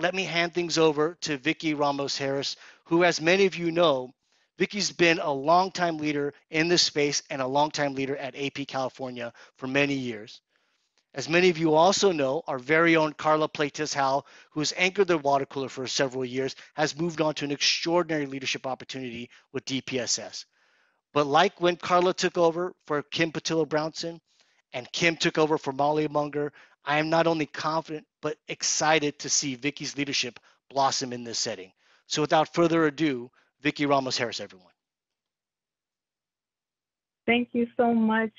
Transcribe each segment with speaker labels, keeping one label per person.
Speaker 1: let me hand things over to Vickie Ramos Harris, who, as many of you know, Vickie's been a longtime leader in this space and a longtime leader at AP California for many years. As many of you also know, our very own Carla Plates-Hal, who has anchored the water cooler for several years, has moved on to an extraordinary leadership opportunity with DPSS. But like when Carla took over for Kim Patillo Brownson and Kim took over for Molly Munger, I am not only confident, but excited to see Vickie's leadership blossom in this setting. So without further ado, Vickie Ramos Harris, everyone.
Speaker 2: Thank you so much,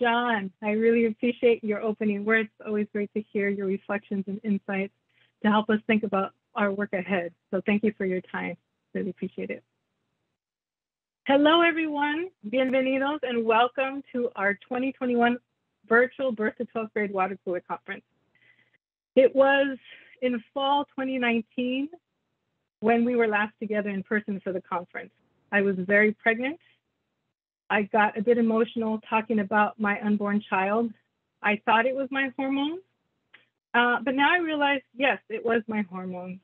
Speaker 2: John. I really appreciate your opening words. It's always great to hear your reflections and insights to help us think about our work ahead. So thank you for your time. Really appreciate it. Hello, everyone. Bienvenidos and welcome to our 2021 virtual Birth to 12th Grade Water Cooler Conference. It was in fall 2019 when we were last together in person for the conference. I was very pregnant. I got a bit emotional talking about my unborn child. I thought it was my hormones, but now I realize, yes, it was my hormones.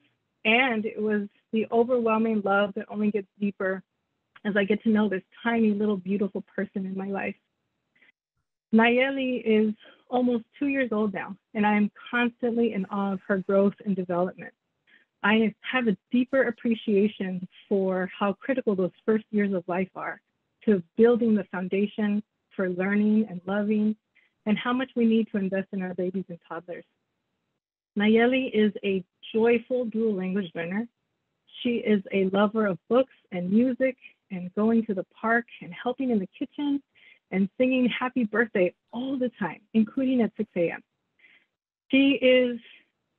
Speaker 2: And it was the overwhelming love that only gets deeper as I get to know this tiny little beautiful person in my life. Nayeli is almost 2 years old now, and I am constantly in awe of her growth and development. I have a deeper appreciation for how critical those first years of life are to building the foundation for learning and loving, and how much we need to invest in our babies and toddlers. Nayeli is a joyful dual language learner. She is a lover of books and music and going to the park and helping in the kitchen and singing happy birthday all the time, including at 6 a.m. She is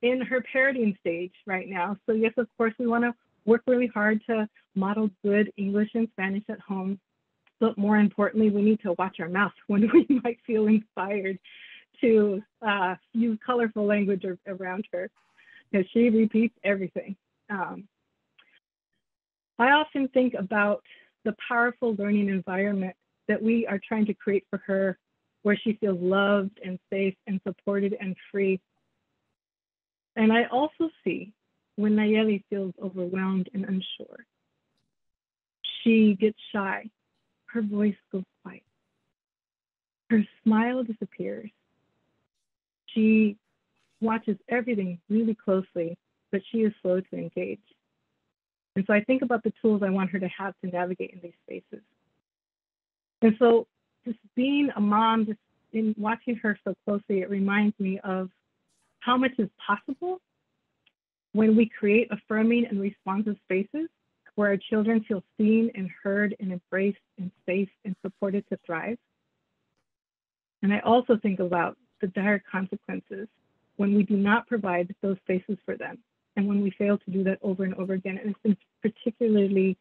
Speaker 2: in her parenting stage right now. So yes, of course, we want to work really hard to model good English and Spanish at home. But more importantly, we need to watch our mouth when we might feel inspired to use colorful language around her, because she repeats everything. I often think about the powerful learning environment that we are trying to create for her, where she feels loved and safe and supported and free. And I also see when Nayeli feels overwhelmed and unsure, she gets shy, her voice goes quiet, her smile disappears. She watches everything really closely, but she is slow to engage. And so I think about the tools I want her to have to navigate in these spaces. And so just being a mom, just in watching her so closely, it reminds me of how much is possible when we create affirming and responsive spaces where our children feel seen and heard and embraced and safe and supported to thrive. And I also think about the dire consequences when we do not provide those spaces for them, and when we fail to do that over and over again. And it's been particularly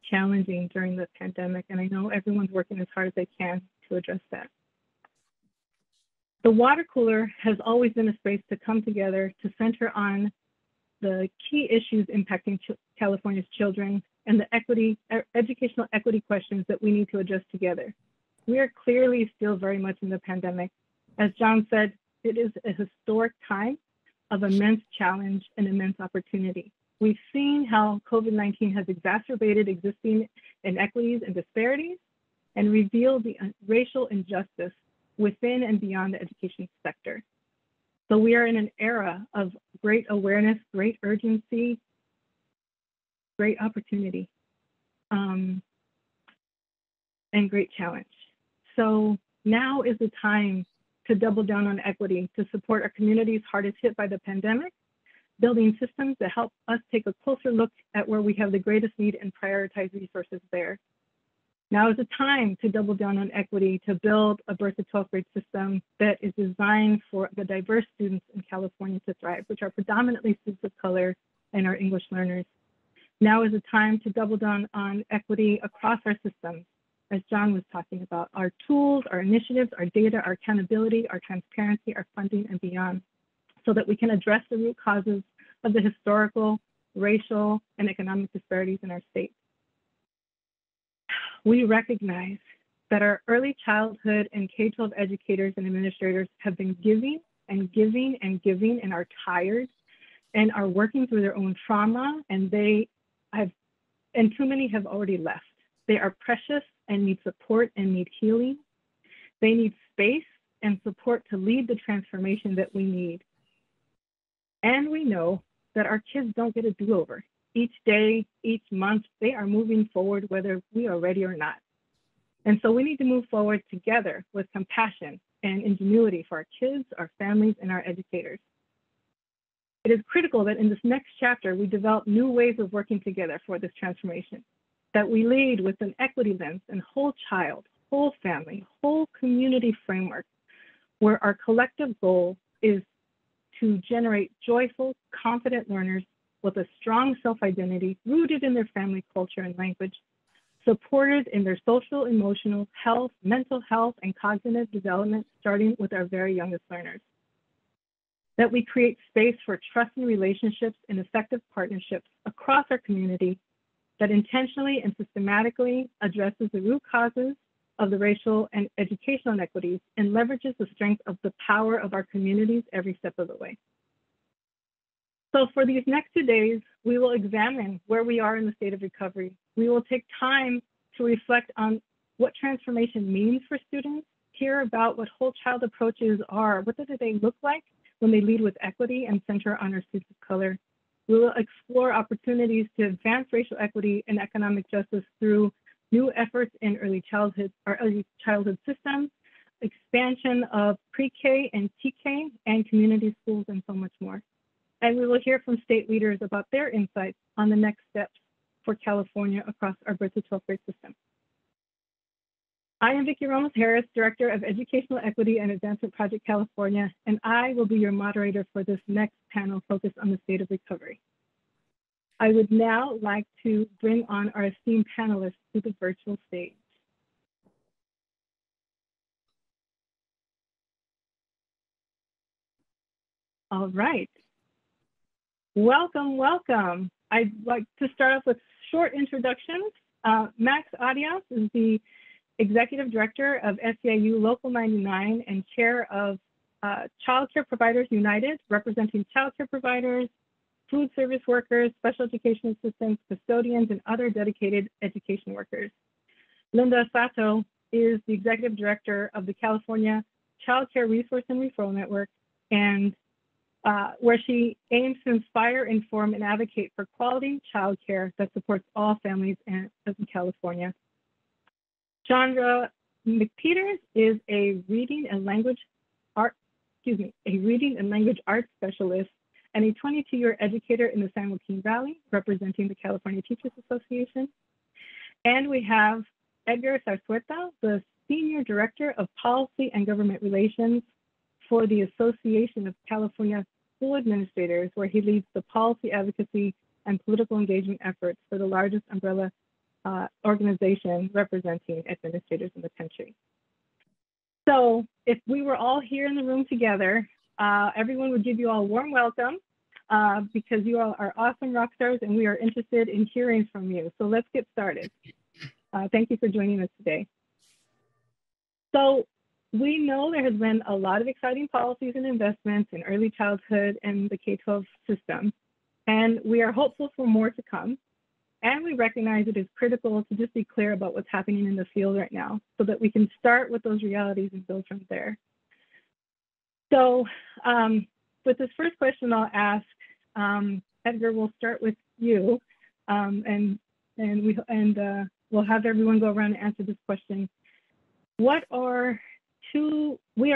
Speaker 2: challenging during the pandemic, and I know everyone's working as hard as they can to address that. The water cooler has always been a space to come together to center on the key issues impacting California's children and the educational equity questions that we need to address together. We are clearly still very much in the pandemic. As John said, it is a historic time of immense challenge and immense opportunity. We've seen how COVID-19 has exacerbated existing inequities and disparities and revealed the racial injustice within and beyond the education sector. So we are in an era of great awareness, great urgency, great opportunity, and great challenge. So now is the time to double down on equity, to support our communities hardest hit by the pandemic, building systems that help us take a closer look at where we have the greatest need and prioritize resources there. Now is the time to double down on equity, to build a birth to 12th grade system that is designed for the diverse students in California to thrive, which are predominantly students of color and our English learners. Now is the time to double down on equity across our systems, as John was talking about, our tools, our initiatives, our data, our accountability, our transparency, our funding, and beyond, so that we can address the root causes of the historical, racial, and economic disparities in our state. We recognize that our early childhood and K-12 educators and administrators have been giving and giving and giving and are tired, and are working through their own trauma, and too many have already left. They are precious and need support and need healing. They need space and support to lead the transformation that we need. And we know that our kids don't get a do-over. Each day, each month, they are moving forward whether we are ready or not. And so we need to move forward together with compassion and ingenuity for our kids, our families, and our educators. It is critical that in this next chapter, we develop new ways of working together for this transformation, that we lead with an equity lens and whole child, whole family, whole community framework, where our collective goal is to generate joyful, confident learners with a strong self-identity rooted in their family culture and language, supported in their social, emotional health, mental health, and cognitive development, starting with our very youngest learners. That we create space for trust and relationships and effective partnerships across our community that intentionally and systematically addresses the root causes of the racial and educational inequities and leverages the strength of the power of our communities every step of the way. So for these next 2 days, we will examine where we are in the state of recovery. We will take time to reflect on what transformation means for students, hear about what whole child approaches are, what do they look like when they lead with equity and center on our students of color. We will explore opportunities to advance racial equity and economic justice through new efforts in our early childhood systems, expansion of pre-K and TK and community schools, and so much more. And we will hear from state leaders about their insights on the next steps for California across our birth to 12th grade system. I am Vickie Ramos Harris, Director of Educational Equity and Advancement Project California, and I will be your moderator for this next panel focused on the state of recovery. I would now like to bring on our esteemed panelists to the virtual stage. All right. Welcome, welcome. I'd like to start off with short introductions. Max Arias is the Executive Director of SEIU Local 99 and Chair of Child Care Providers United, representing child care providers, food service workers, special education assistants, custodians, and other dedicated education workers. Linda Asato is the Executive Director of the California Child Care Resource and Referral Network, and where she aims to inspire, inform, and advocate for quality child care that supports all families in California. Chandra McPeters is a reading and language arts specialist and a 22-year educator in the San Joaquin Valley, representing the California Teachers Association. And we have Edgar Zazueta, the Senior Director of Policy and Government Relations for the Association of California School Administrators, where he leads the policy advocacy and political engagement efforts for the largest umbrella organization representing administrators in the country. So if we were all here in the room together, everyone would give you all a warm welcome because you all are awesome rock stars and we are interested in hearing from you. So let's get started. Thank you for joining us today. So we know there has been a lot of exciting policies and investments in early childhood and the K-12 system, and we are hopeful for more to come. And we recognize it is critical to just be clear about what's happening in the field right now so that we can start with those realities and build from there. So with this first question I'll ask, Edgar, we'll start with you, and we'll have everyone go around and answer this question. We are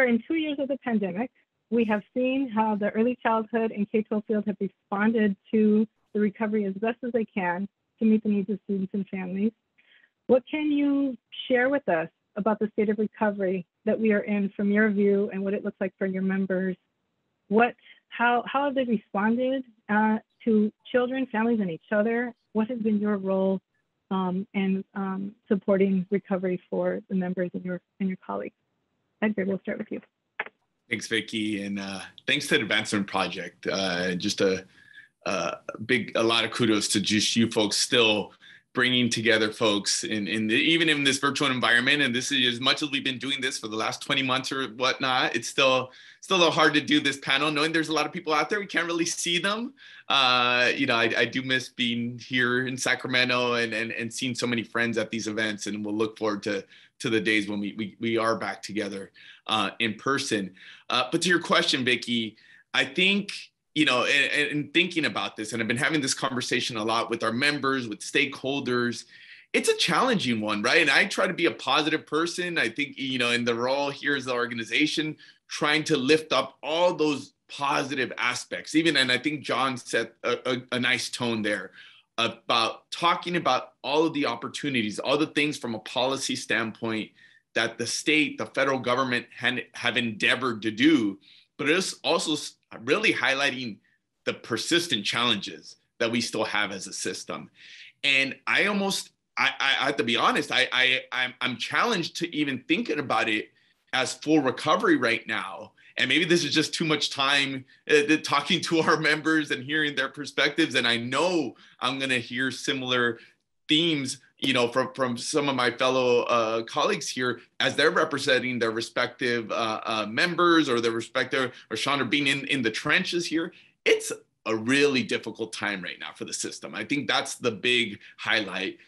Speaker 2: in 2 years of the pandemic. We have seen how the early childhood and K-12 field have responded to the recovery as best as they can to meet the needs of students and families. What can you share with us about the state of recovery that we are in from your view and what it looks like for your members? How have they responded to children, families, and each other? What has been your role in supporting recovery for the members and your colleagues? Edgar, we'll start with you.
Speaker 3: Thanks, Vickie, and thanks to the Advancement Project. Just a lot of kudos to just you folks still bringing together folks even in this virtual environment. And this is, as much as we've been doing this for the last 20 months or whatnot, it's still a little hard to do this panel, knowing there's a lot of people out there. We can't really see them. I do miss being here in Sacramento and seeing so many friends at these events, and we'll look forward to the days when we are back together in person. But to your question, Vickie, I think, and thinking about this, and I've been having this conversation a lot with our members, with stakeholders, it's a challenging one, right? And I try to be a positive person. I think, in the role here as the organization, trying to lift up all those positive aspects, and I think John set a nice tone there about talking about all of the opportunities, all the things from a policy standpoint that the state, the federal government have endeavored to do, but it's also really highlighting the persistent challenges that we still have as a system. And I have to be honest, I'm challenged to even thinking about it as full recovery right now. And maybe this is just too much time talking to our members and hearing their perspectives. And I know I'm going to hear similar themes, from some of my fellow colleagues here as they're representing their respective members or their respective, or Chandra being in the trenches here. It's a really difficult time right now for the system. I think that's the big highlight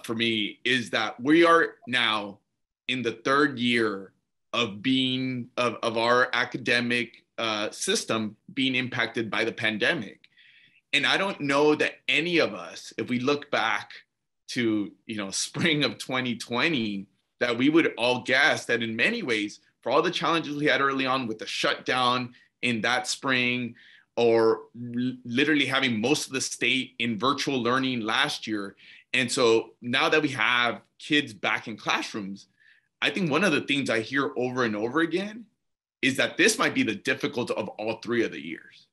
Speaker 3: for me, is that we are now in the third year of our academic system being impacted by the pandemic. And I don't know that any of us, if we look back to, spring of 2020, that we would all guess that in many ways, for all the challenges we had early on with the shutdown in that spring, or literally having most of the state in virtual learning last year. And so now that we have kids back in classrooms, I think one of the things I hear over and over again is that this might be the difficult of all three of the years.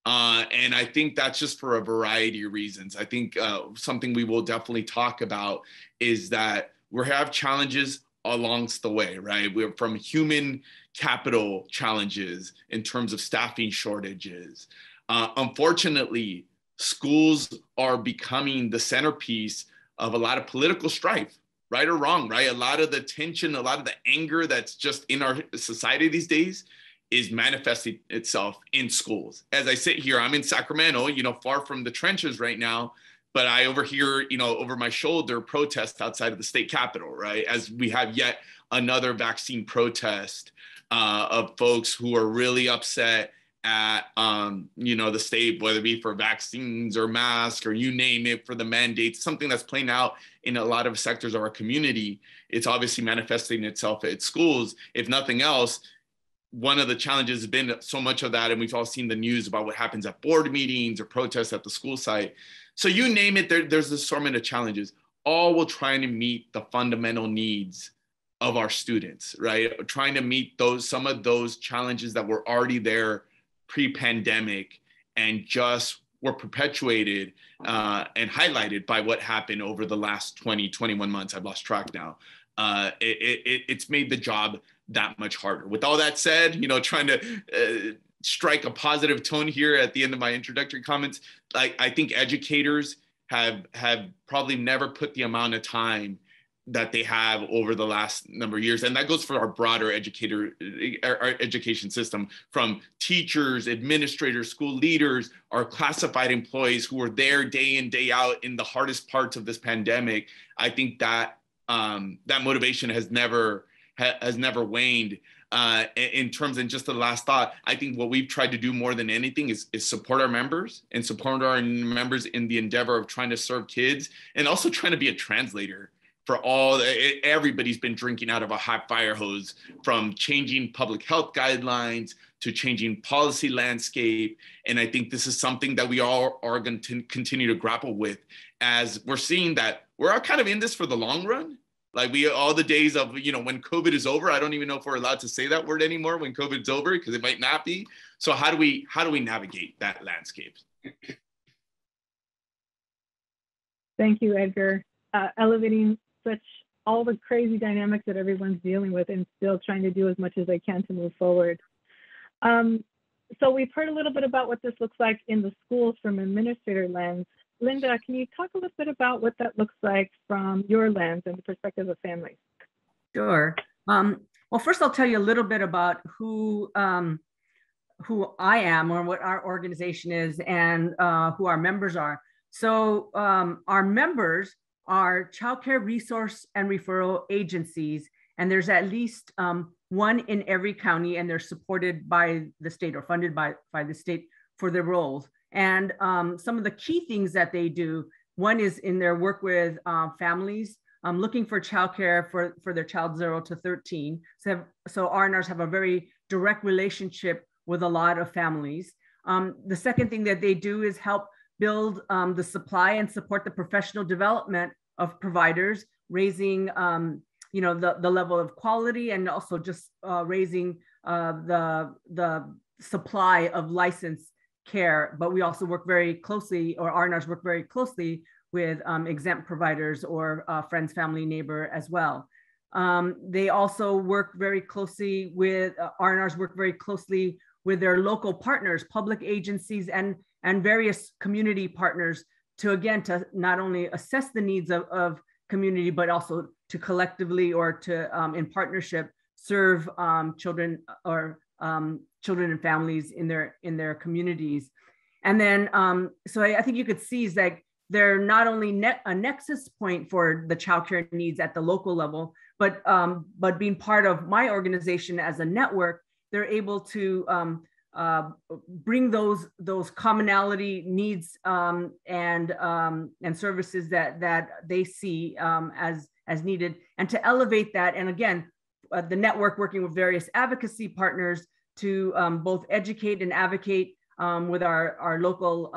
Speaker 3: And I think that's just for a variety of reasons. I think something we will definitely talk about is that we have challenges along the way, right? We're from human capital challenges in terms of staffing shortages. Unfortunately, schools are becoming the centerpiece of a lot of political strife, right or wrong, right? A lot of the tension, a lot of the anger that's just in our society these days is manifesting itself in schools. As I sit here, I'm in Sacramento, far from the trenches right now, but I overhear, over my shoulder, protests outside of the state capitol, right? As we have yet another vaccine protest of folks who are really upset at, the state, whether it be for vaccines or masks or you name it, for the mandates, something that's playing out in a lot of sectors of our community. It's obviously manifesting itself at schools. If nothing else, one of the challenges has been so much of that, and we've all seen the news about what happens at board meetings or protests at the school site. So you name it, there's an assortment of challenges, all while trying to meet the fundamental needs of our students, right? Trying to meet some of those challenges that were already there pre-pandemic and just were perpetuated and highlighted by what happened over the last 20, 21 months. I've lost track now. It's made the job that much harder. With all that said, trying to strike a positive tone here at the end of my introductory comments, I think educators have probably never put the amount of time that they have over the last number of years. And that goes for our broader our education system, from teachers, administrators, school leaders, our classified employees who are there day in, day out in the hardest parts of this pandemic. I think that that motivation has never waned. In terms, and just the last thought, I think what we've tried to do more than anything is support our members and support our members in the endeavor of trying to serve kids, and also trying to be a translator for everybody's been drinking out of a hot fire hose, from changing public health guidelines to changing policy landscape. And I think this is something that we all are going to continue to grapple with, as we're seeing that we're kind of in this for the long run. Like all the days of, when COVID is over, I don't even know if we're allowed to say that word anymore, when COVID's over, because it might not be. So how do we navigate that landscape?
Speaker 2: Thank you, Edgar. Elevating all the crazy dynamics that everyone's dealing with, and still trying to do as much as they can to move forward. So we've heard a little bit about what this looks like in the schools from an administrator lens. Linda, can you talk a little bit about what that looks like from your lens and the perspective of families?
Speaker 4: Sure. Well, first I'll tell you a little bit about who I am or what our organization is and who our members are. So our members are childcare resource and referral agencies, and there's at least one in every county, and they're supported by the state or funded by the state for their roles. And some of the key things that they do, one is in their work with families looking for childcare for their child 0 to 13. So R&Rs have a very direct relationship with a lot of families. The second thing that they do is help build the supply and support the professional development of providers, raising the level of quality, and also just raising the supply of licensed care. But we also work very closely, or R&Rs work very closely with exempt providers or friends, family, neighbor as well. They also work very closely with, R&Rs work very closely with their local partners, public agencies, and various community partners to not only assess the needs of community, but also to collectively or to in partnership serve children and families in their communities. And then, so I think you could see is that they're not only a nexus point for the childcare needs at the local level, but being part of my organization as a network, they're able to bring those commonality needs and services that they see as needed, and to elevate that. And again, the network working with various advocacy partners to both educate and advocate with our local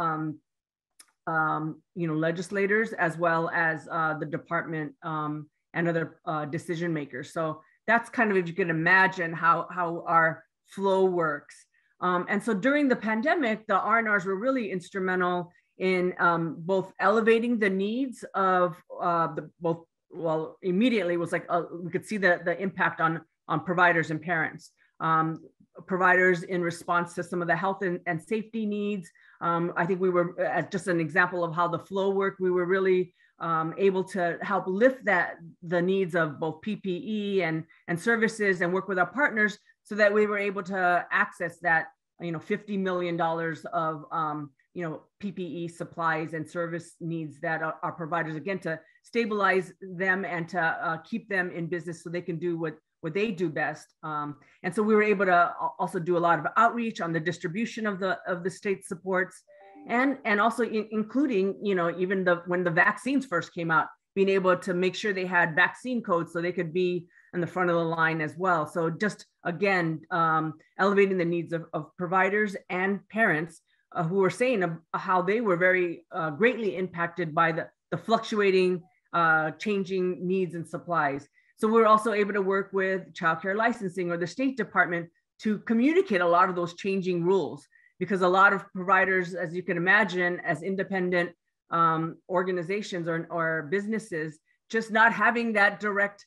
Speaker 4: legislators, as well as the department and other decision makers. So that's kind of, if you can imagine how our flow works. And so during the pandemic, the R&Rs were really instrumental in both elevating the needs of immediately it was like we could see the impact on providers and parents. Providers in response to some of the health and safety needs. I think we were, as just an example of how the flow worked, we were really able to help lift the needs of both PPE and services, and work with our partners so that we were able to access that, $50 million of, PPE supplies and service needs that our providers, again, to stabilize them and to keep them in business so they can do what they do best. And so we were able to also do a lot of outreach on the distribution of the state supports, and also including, even when the vaccines first came out, being able to make sure they had vaccine codes so they could be in the front of the line as well. So just, again, elevating the needs of providers and parents who were saying how they were very greatly impacted by the fluctuating, changing needs and supplies. So we're also able to work with childcare licensing or the State Department to communicate a lot of those changing rules, because a lot of providers, as you can imagine, as independent organizations or businesses, just not having that direct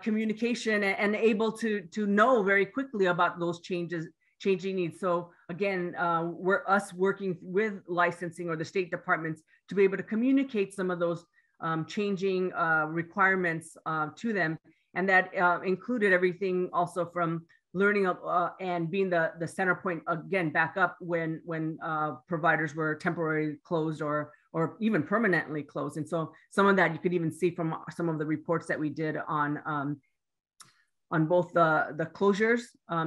Speaker 4: communication and able to know very quickly about those changing needs. So again, we're working with licensing or the state departments to be able to communicate some of those changing requirements to them. And that included everything also from learning and being the center point, again, back up when providers were temporarily closed or even permanently closed. And so some of that you could even see from some of the reports that we did on both the closures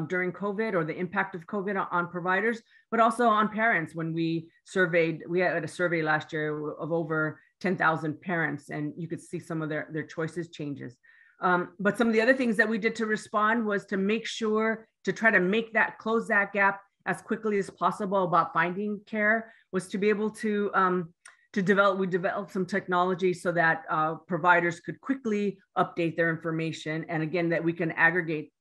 Speaker 4: during COVID, or the impact of COVID on providers, but also on parents. When we had a survey last year of over 10,000 parents, and you could see some of their choices changes. But some of the other things that we did to respond was to make sure to try to close that gap as quickly as possible about finding care, was to be able to develop some technology so that providers could quickly update their information. And again, that we can aggregate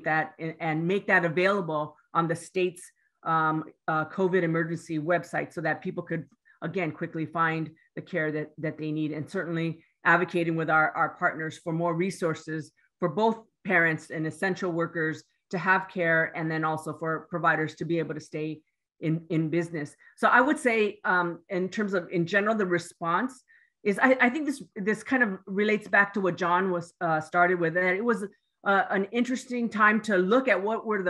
Speaker 4: that and make that available on the state's COVID emergency website, so that people could, again, quickly find the care that they need. And certainly advocating with our partners for more resources for both parents and essential workers to have care, and then also for providers to be able to stay in business. So I would say in terms of, in general, the response is, I think this kind of relates back to what John was started with, that it was an interesting time to look at what were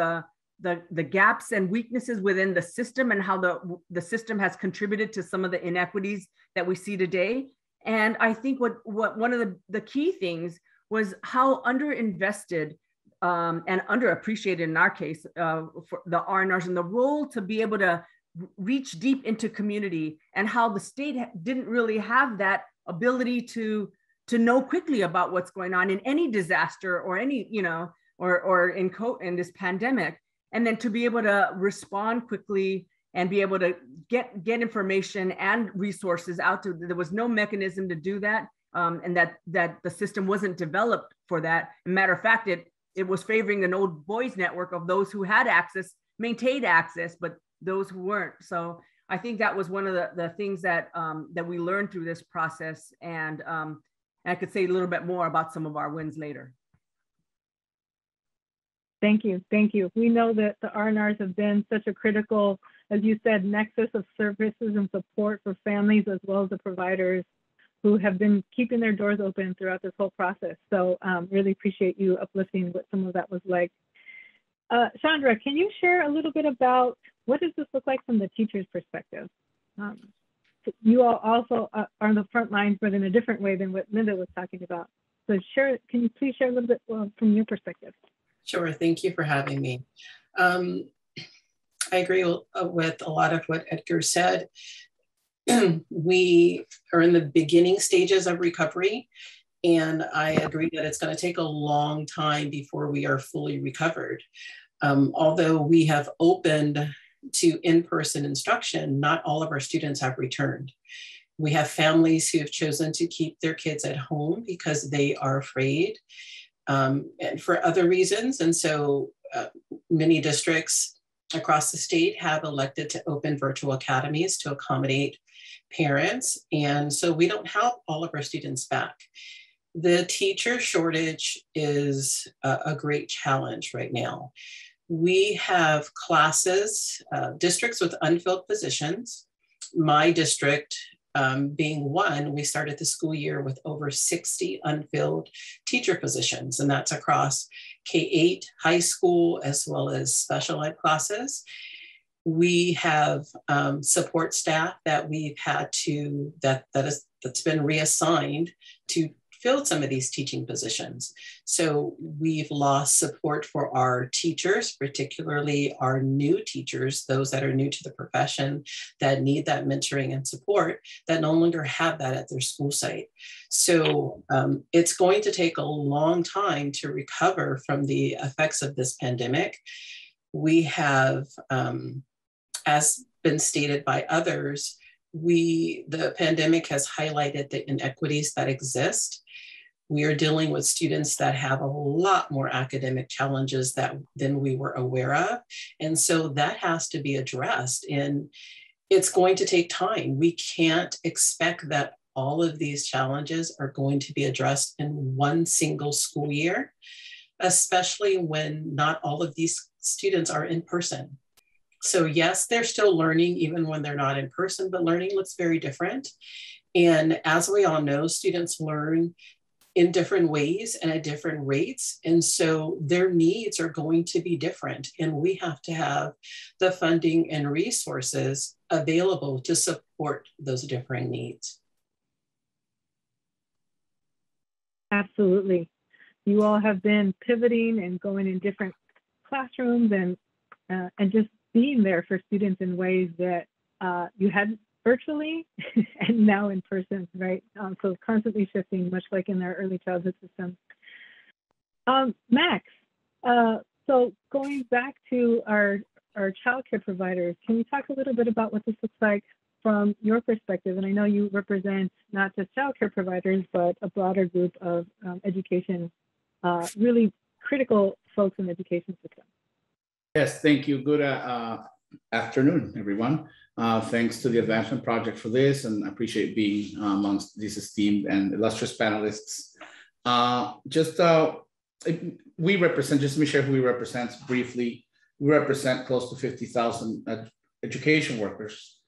Speaker 4: the gaps and weaknesses within the system, and how the system has contributed to some of the inequities that we see today. And I think what one of the key things was how underinvested and underappreciated in our case for the R&Rs, and the role to be able to reach deep into community, and how the state didn't really have that ability to know quickly about what's going on in any disaster or any, or in this pandemic, and then to be able to respond quickly and be able to get information and resources out to. There was no mechanism to do that, and that the system wasn't developed for that. As a matter of fact, it was favoring an old boys network of those who had access, maintained access, but those who weren't. So I think that was one of the things that that we learned through this process. And I could say a little bit more about some of our wins later.
Speaker 2: Thank you. Thank you. We know that the R&Rs have been such a critical, as you said, nexus of services and support for families, as well as the providers who have been keeping their doors open throughout this whole process. So really appreciate you uplifting what some of that was like. Chandra, can you share a little bit about what does this look like from the teacher's perspective? You all also are on the front lines, but in a different way than what Linda was talking about. So can you please share a little bit from your perspective?
Speaker 5: Sure, thank you for having me. I agree with a lot of what Edgar said. We are in the beginning stages of recovery, and I agree that it's going to take a long time before we are fully recovered. Although we have opened to in-person instruction, not all of our students have returned. We have families who have chosen to keep their kids at home because they are afraid, and for other reasons. And so many districts across the state have elected to open virtual academies to accommodate parents. And so we don't have all of our students back. The teacher shortage is a great challenge right now. We have classes, districts with unfilled positions. My district being one, we started the school year with over 60 unfilled teacher positions, and that's across K-8, high school, as well as special ed classes. We have support staff that we've had to, that's been reassigned to fill some of these teaching positions. So we've lost support for our teachers, particularly our new teachers, those that are new to the profession that need that mentoring and support, that no longer have that at their school site. So it's going to take a long time to recover from the effects of this pandemic. We have, as been stated by others, the pandemic has highlighted the inequities that exist. We are dealing with students that have a lot more academic challenges than we were aware of. And so that has to be addressed, and it's going to take time. We can't expect that all of these challenges are going to be addressed in one single school year, especially when not all of these students are in person. So yes, they're still learning even when they're not in person, but learning looks very different. And as we all know, students learn in different ways and at different rates. And so their needs are going to be different. And we have to have the funding and resources available to support those differing needs.
Speaker 2: Absolutely. You all have been pivoting and going in different classrooms and just being there for students in ways that you hadn't virtually and now in person, right? So constantly shifting, much like in our early childhood systems. Max, so going back to our childcare providers, can you talk a little bit about what this looks like from your perspective? And I know you represent not just childcare providers, but a broader group of education, really critical folks in the education system.
Speaker 6: Yes, thank you. Good afternoon, everyone. Thanks to the Advancement Project for this, and I appreciate being amongst these esteemed and illustrious panelists. We represent, just let me share who we represent briefly. We represent close to 50,000 education workers,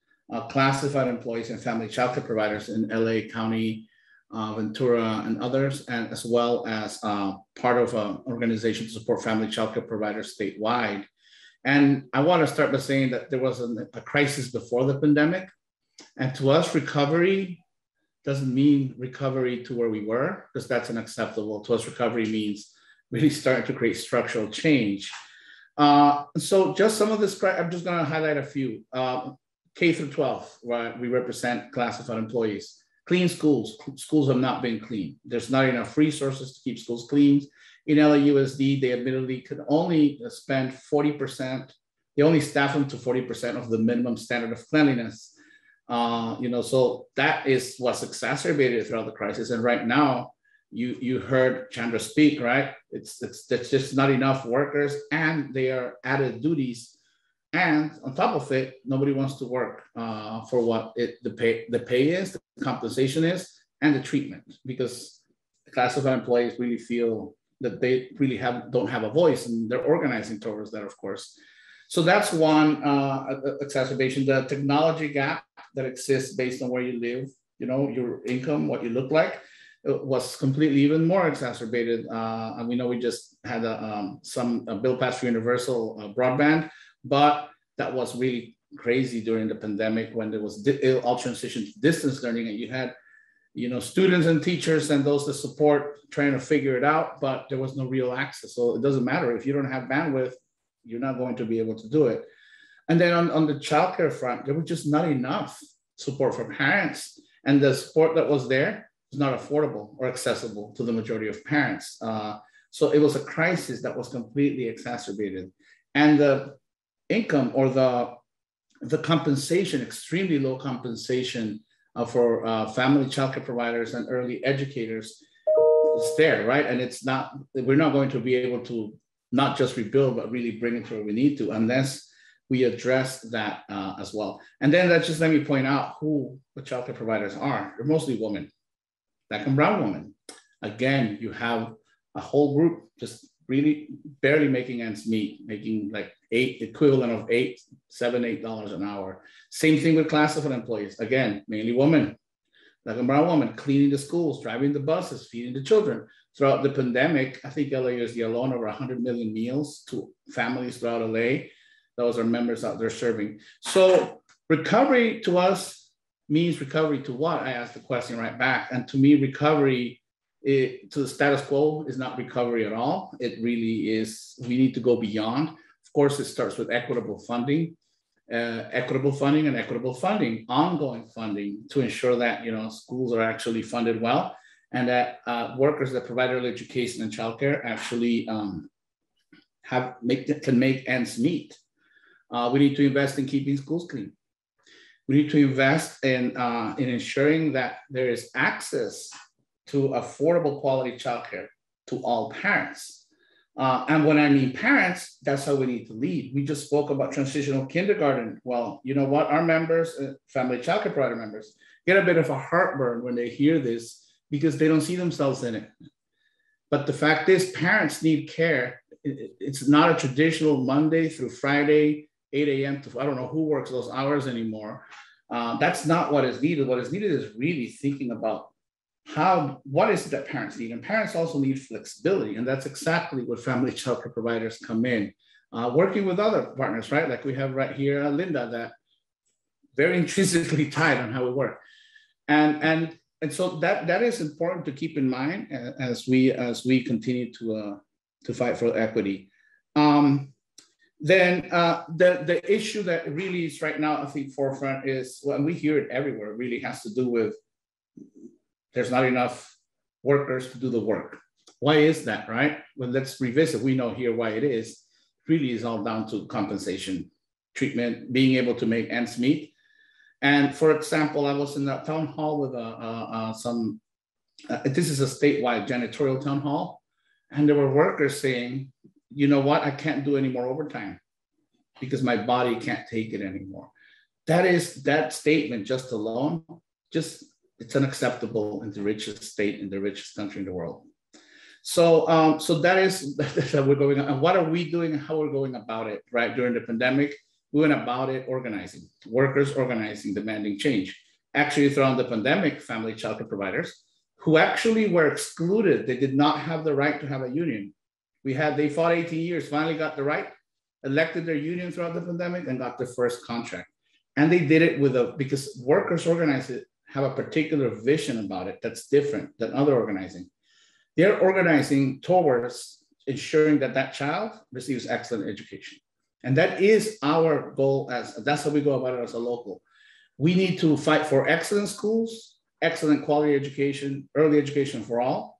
Speaker 6: classified employees and family childcare providers in LA County, Ventura, and others, and as well as part of an organization to support family childcare providers statewide. And I want to start by saying that there was a crisis before the pandemic. And to us, recovery doesn't mean recovery to where we were, because that's unacceptable. To us, recovery means really starting to create structural change. So just some of this, I'm just going to highlight a few. K through 12, right? We represent classified employees. Clean schools. Schools have not been clean. There's not enough resources to keep schools clean. In LAUSD, they admittedly could only spend 40%. They only staff them to 40% of the minimum standard of cleanliness. So that is what's exacerbated throughout the crisis. And right now, you heard Chandra speak, right? It's just not enough workers, and they are added duties. And on top of it, nobody wants to work for what the pay is, the compensation is, and the treatment, because the classified employees really feel that they really don't have a voice, and they're organizing towards that, of course. So that's one exacerbation. The technology gap that exists based on where you live, your income, what you look like, was completely even more exacerbated. And we know we just had a bill passed for universal broadband, but that was really crazy during the pandemic when there was all transition to distance learning, and you had students and teachers and those that support trying to figure it out, but there was no real access. So it doesn't matter if you don't have bandwidth, you're not going to be able to do it. And then on the childcare front, there was just not enough support from parents, and the support that was there was not affordable or accessible to the majority of parents. So it was a crisis that was completely exacerbated. And the income or the compensation, extremely low compensation for family childcare providers and early educators is there, right? And we're not going to be able to not just rebuild, but really bring it to where we need to, unless we address that as well. And then just let me point out who the childcare providers are. They're mostly women, Black and brown women. Again, you have a whole group just really barely making ends meet, making like equivalent of $7, $8 an hour. Same thing with classified employees. Again, mainly women, Black and brown women, cleaning the schools, driving the buses, feeding the children. Throughout the pandemic, I think LAUSD alone over 100 million meals to families throughout LA. Those are members out there serving. So recovery to us means recovery to what? I asked the question right back. And to me, recovery to the status quo is not recovery at all. It really is, we need to go beyond. Of course, it starts with equitable funding, ongoing funding to ensure that schools are actually funded well, and that workers that provide early education and childcare actually can make ends meet. We need to invest in keeping schools clean. We need to invest in ensuring that there is access to affordable quality childcare to all parents. And when I mean parents, that's how we need to lead. We just spoke about transitional kindergarten. Well, you know what? Our members, family childcare provider members, get a bit of a heartburn when they hear this because they don't see themselves in it. But the fact is, parents need care. It's not a traditional Monday through Friday, 8 a.m. to, I don't know who works those hours anymore. That's not what is needed. What is needed is really thinking about what is it that parents need? And parents also need flexibility. And that's exactly what family childcare providers come in, working with other partners, right? Like we have right here, Linda, that very intrinsically tied on how we work. And so that is important to keep in mind as we continue to fight for equity. Then the issue that really is right now, I think, forefront is, well, and we hear it everywhere, it really has to do with there's not enough workers to do the work. Why is that, right? Well, let's revisit. We know here why it is. It really is all down to compensation, treatment, being able to make ends meet. And for example, I was in that town hall with this is a statewide janitorial town hall, and there were workers saying, you know what, I can't do any more overtime because my body can't take it anymore. That statement just alone, it's unacceptable in the richest state, in the richest country in the world. So that's how we're going on. And what are we doing and how we're going about it, right? During the pandemic, We went about it organizing, workers organizing, demanding change. Actually, throughout the pandemic, family childcare providers who actually were excluded, they did not have the right to have a union. They fought 18 years, finally got the right, elected their union throughout the pandemic and got their first contract. And they did it because workers organized it, have a particular vision about it that's different than other organizing. They're organizing towards ensuring that that child receives excellent education. And that is our goal, that's how we go about it as a local. We need to fight for excellent schools, excellent quality education, early education for all,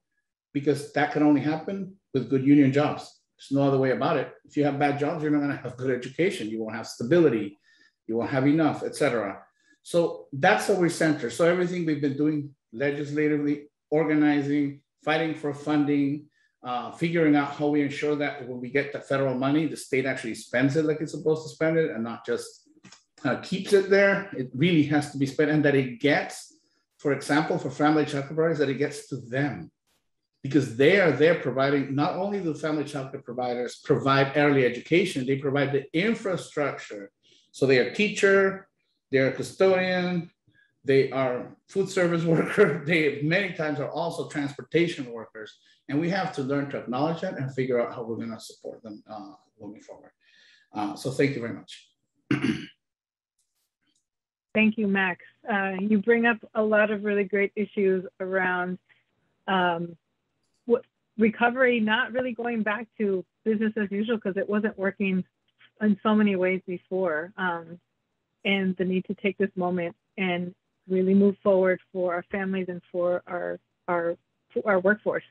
Speaker 6: because that can only happen with good union jobs. There's no other way about it. If you have bad jobs, you're not going to have good education. You won't have stability. You won't have enough, etc. So that's how we center. So everything we've been doing legislatively, organizing, fighting for funding, figuring out how we ensure that when we get the federal money, the state actually spends it like it's supposed to spend it and not just keeps it there. It really has to be spent, and that it gets, for example, for family childcare providers, that it gets to them, because they are there providing, not only do family childcare providers provide early education, they provide the infrastructure. So they are teacher, they're a custodian, they are food service worker, they many times are also transportation workers. And we have to learn to acknowledge that and figure out how we're gonna support them moving forward. So thank you very much.
Speaker 2: Thank you, Max. You bring up a lot of really great issues around recovery, not really going back to business as usual because it wasn't working in so many ways before, and the need to take this moment and really move forward for our families and for our workforce.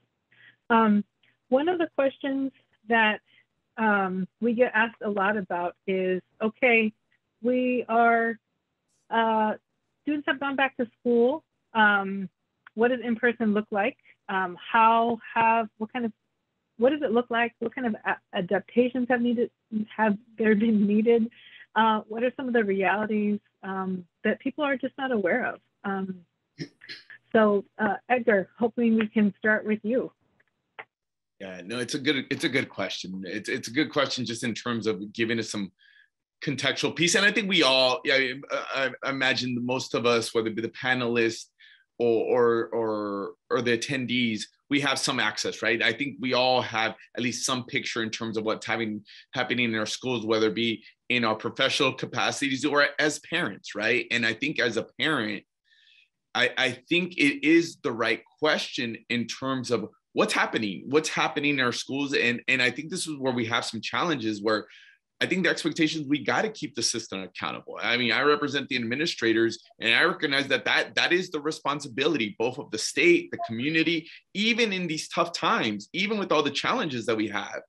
Speaker 2: One of the questions that we get asked a lot about is, okay, we are, students have gone back to school. What does in-person look like? What does it look like? What kind of adaptations have there been needed? What are some of the realities that people are just not aware of? So Edgar, hoping we can start with you.
Speaker 3: Yeah, no, it's a good question. It's a good question just in terms of giving us some contextual piece. And I think we all, I imagine most of us, whether it be the panelists or the attendees, we have some access, right? I think we all have at least some picture in terms of what's happening in our schools, whether it be in our professional capacities or as parents, right? And I think as a parent, I think it is the right question in terms of what's happening in our schools. And I think this is where we have some challenges where I think the expectations, we got to keep the system accountable. I mean, I represent the administrators, and I recognize that is the responsibility, both of the state, the community, even in these tough times, even with all the challenges that we have.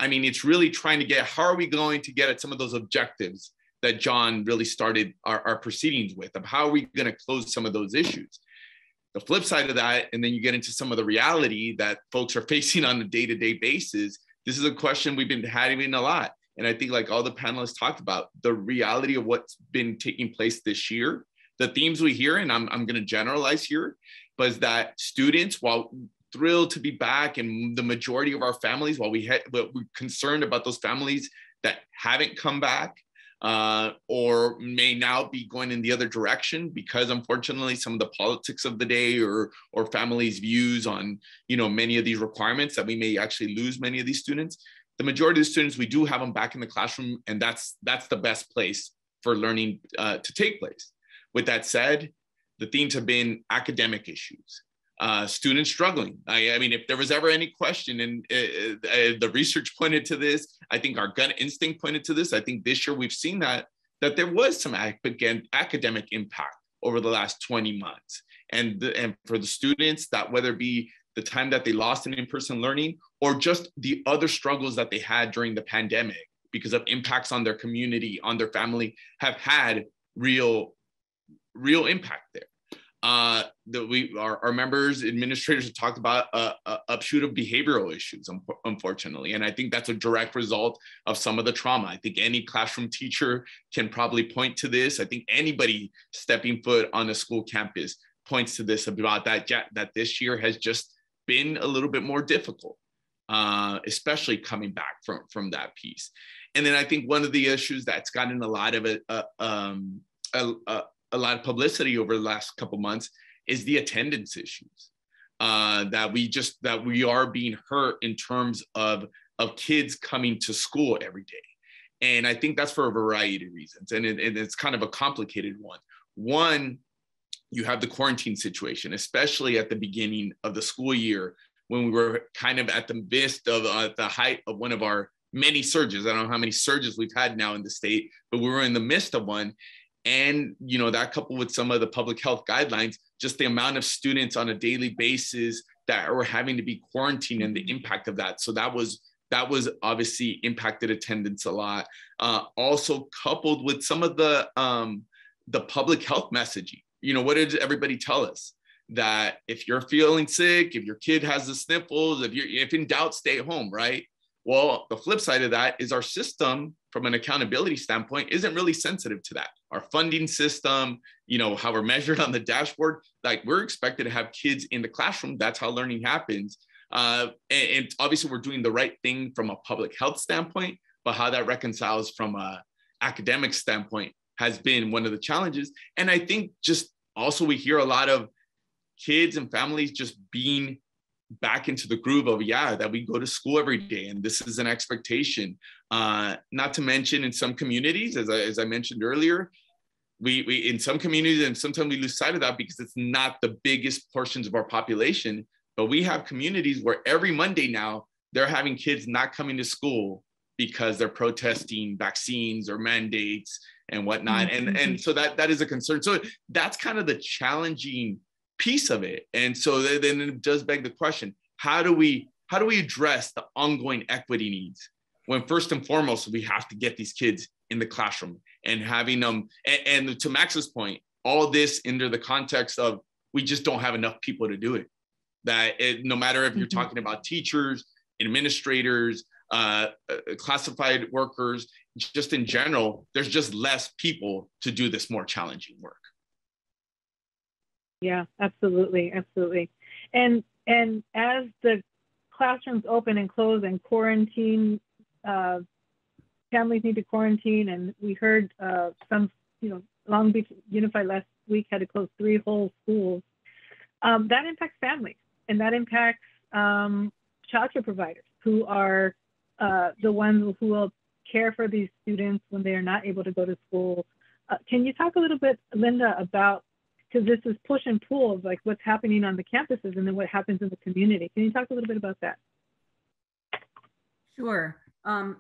Speaker 3: I mean, it's really trying to get, how are we going to get at some of those objectives that John really started our proceedings with, of how are we going to close some of those issues? The flip side of that, and then you get into some of the reality that folks are facing on a day-to-day basis. This is a question we've been having a lot. And I think, like all the panelists talked about, the reality of what's been taking place this year, the themes we hear, and I'm going to generalize here, but is that students, while thrilled to be back, and the majority of our families, while we're concerned about those families that haven't come back, or may now be going in the other direction because, unfortunately, some of the politics of the day or families' views on, many of these requirements, that we may actually lose many of these students. The majority of the students, we do have them back in the classroom, and that's the best place for learning to take place. With that said, the themes have been academic issues, students struggling. I mean, if there was ever any question, and the research pointed to this, I think our gut instinct pointed to this. I think this year we've seen that there was some academic impact over the last 20 months. And for the students, that whether it be the time that they lost in in-person learning, or just the other struggles that they had during the pandemic because of impacts on their community, on their family, have had real impact there. Our members, administrators have talked about a upshoot of behavioral issues, unfortunately. And I think that's a direct result of some of the trauma. I think any classroom teacher can probably point to this. I think anybody stepping foot on a school campus points to this, about that this year has just been a little bit more difficult, especially coming back from that piece. And then I think one of the issues that's gotten a lot of publicity over the last couple months is the attendance issues. That we are being hurt in terms of kids coming to school every day. And I think that's for a variety of reasons. And it's kind of a complicated one. One, you have the quarantine situation, especially at the beginning of the school year, when we were kind of at the midst of the height of one of our many surges. I don't know how many surges we've had now in the state, but we were in the midst of one. And, that coupled with some of the public health guidelines, just the amount of students on a daily basis that were having to be quarantined and the impact of that. So that was obviously impacted attendance a lot. Also coupled with some of the public health messaging. What did everybody tell us? That if you're feeling sick, if your kid has the sniffles, if in doubt, stay home, right? Well, the flip side of that is our system, from an accountability standpoint, isn't really sensitive to that. Our funding system, how we're measured on the dashboard, like we're expected to have kids in the classroom. That's how learning happens. And obviously we're doing the right thing from a public health standpoint, but how that reconciles from a academic standpoint has been one of the challenges. And I think just also we hear a lot of kids and families just being back into the groove of, that we go to school every day and this is an expectation. Not to mention in some communities, as I mentioned earlier, we in some communities, and sometimes we lose sight of that because it's not the biggest portions of our population, but we have communities where every Monday now they're having kids not coming to school because they're protesting vaccines or mandates and whatnot.
Speaker 2: Mm-hmm.
Speaker 3: And so that is a concern. So that's kind of the challenging piece of it. And so then it does beg the question, how do we address the ongoing equity needs when first and foremost, we have to get these kids in the classroom and having them, and to Max's point, all this under the context of, we just don't have enough people to do it. No matter if you're talking about teachers, administrators, classified workers, just in general, there's just less people to do this more challenging work.
Speaker 2: Yeah, absolutely. And as the classrooms open and close and quarantine, families need to quarantine, and we heard some, Long Beach Unified last week had to close 3 whole schools. That impacts families, and that impacts childcare providers who are the ones who will care for these students when they are not able to go to school. Can you talk a little bit, Linda, about, because this is push and pull of like what's happening on the campuses and then what happens in the community. Can you talk a little bit about that?
Speaker 4: Sure.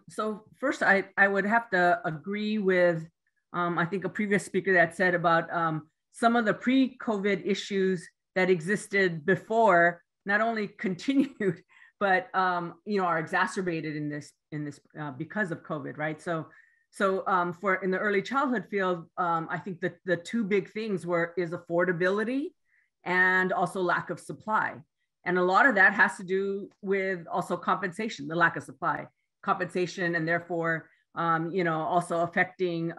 Speaker 4: So first, I would have to agree with, I think, a previous speaker that said about some of the pre-COVID issues that existed before not only continued, but are exacerbated in this because of COVID, right? So for in the early childhood field, I think that the 2 big things is affordability and also lack of supply. And a lot of that has to do with also compensation, the lack of supply, compensation, and therefore, also affecting,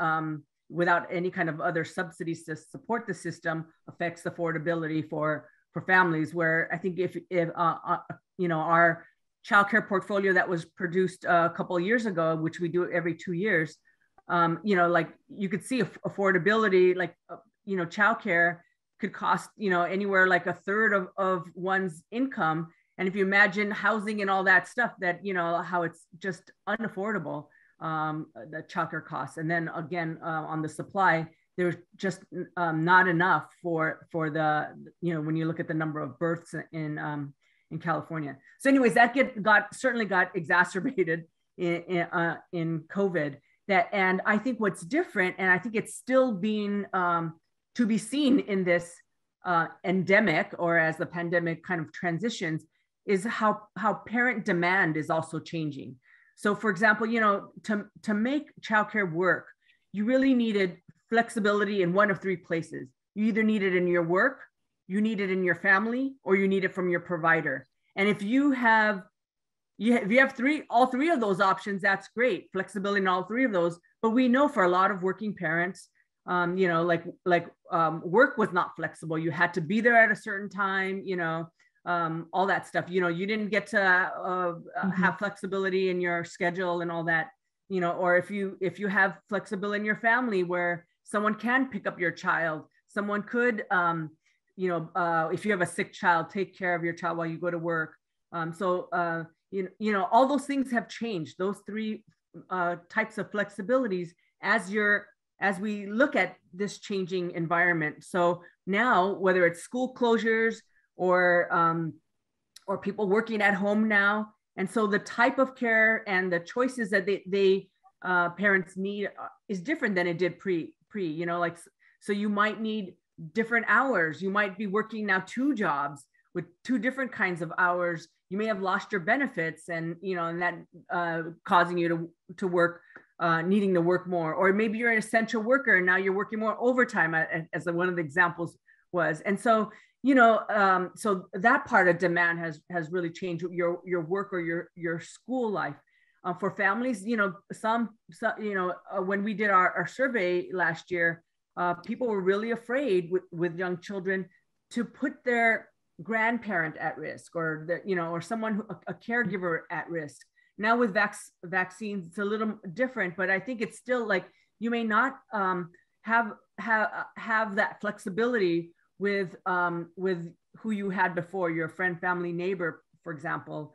Speaker 4: without any kind of other subsidies to support the system, affects affordability for families, where I think if our childcare portfolio that was produced a couple of years ago, which we do every 2 years, like you could see affordability, like, childcare could cost, anywhere like a third of one's income. And if you imagine housing and all that stuff, that, how it's just unaffordable, the childcare costs. And then again, on the supply, there's just not enough for the, when you look at the number of births in California. So anyways, that certainly got exacerbated in COVID. And I think what's different, and I think it's still being to be seen in this endemic, or as the pandemic kind of transitions, is how parent demand is also changing. So for example, to make childcare work, you really needed flexibility in one of 3 places. You either need it in your work, you need it in your family, or you need it from your provider. And if you have all 3 of those options, that's great, flexibility in all 3 of those. But we know for a lot of working parents, work was not flexible. You had to be there at a certain time, all that stuff. You didn't get to have flexibility in your schedule and all that. you know, or if you have flexibility in your family where someone can pick up your child, someone could, you know, if you have a sick child, take care of your child while you go to work. You know, all those things have changed. Those three types of flexibilities as we look at this changing environment. So now, whether it's school closures or people working at home now, and so the type of care and the choices that they parents need is different than it did pre, you know, like, so you might need different hours. You might be working now 2 jobs with 2 different kinds of hours. You may have lost your benefits, and, you know, and that causing you to work, needing to work more, or maybe you're an essential worker and now you're working more overtime, as one of the examples was. And so, you know, so that part of demand has really changed your work or your school life. For families, you know, some you know, when we did our survey last year, people were really afraid with young children to put their grandparent at risk, or you know, or someone a caregiver at risk. Now with vaccines, it's a little different, but I think it's still like you may not have that flexibility with who you had before, your friend, family, neighbor, for example.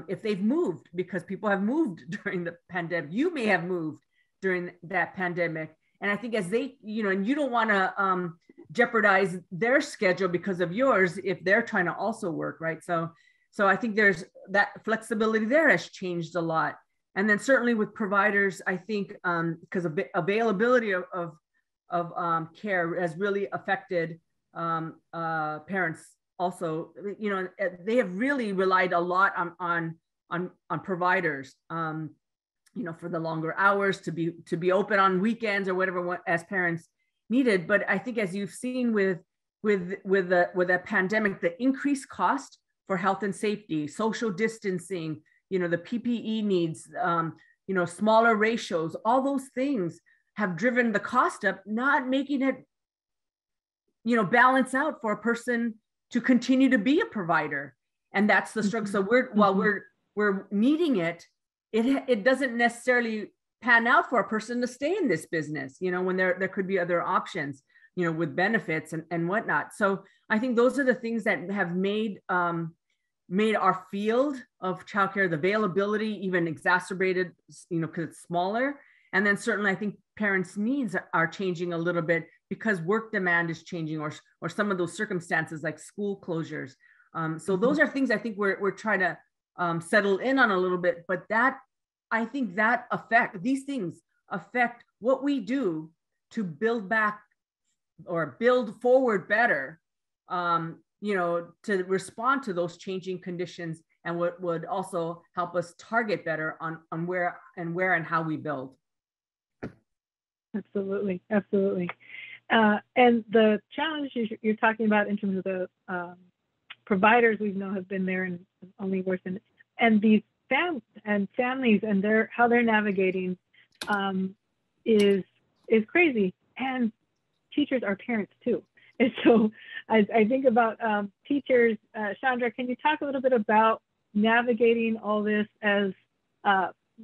Speaker 4: If they've moved, because people have moved during the pandemic, you may have moved during that pandemic. And I think as they, you know, and you don't want to jeopardize their schedule because of yours if they're trying to also work, right? So I think there's that flexibility there has changed a lot. And then certainly with providers, I think because availability of care has really affected parents also. You know, they have really relied a lot on providers, you know, for the longer hours, to be open on weekends or whatever as parents needed. But I think as you've seen with the pandemic, the increased cost for health and safety, social distancing, you know, the PPE needs, you know, smaller ratios, all those things have driven the cost up, not making it, you know, balance out for a person to continue to be a provider. And that's the struggle. So while we're needing it, it doesn't necessarily pan out for a person to stay in this business, you know, when there could be other options, you know, with benefits and whatnot. So I think those are the things that have made our field of childcare, the availability even exacerbated, you know, because it's smaller. And then certainly I think parents' needs are changing a little bit because work demand is changing, or some of those circumstances like school closures. So those are things I think we're trying to settle in on a little bit, but I think these things affect what we do to build back or build forward better, you know, to respond to those changing conditions, and what would also help us target better on where and how we build.
Speaker 2: Absolutely. And the challenges you're talking about in terms of the providers we know have been there and only worsened, and these families and how they're navigating is crazy. And teachers are parents too. And so I think about teachers. Chandra, can you talk a little bit about navigating all this as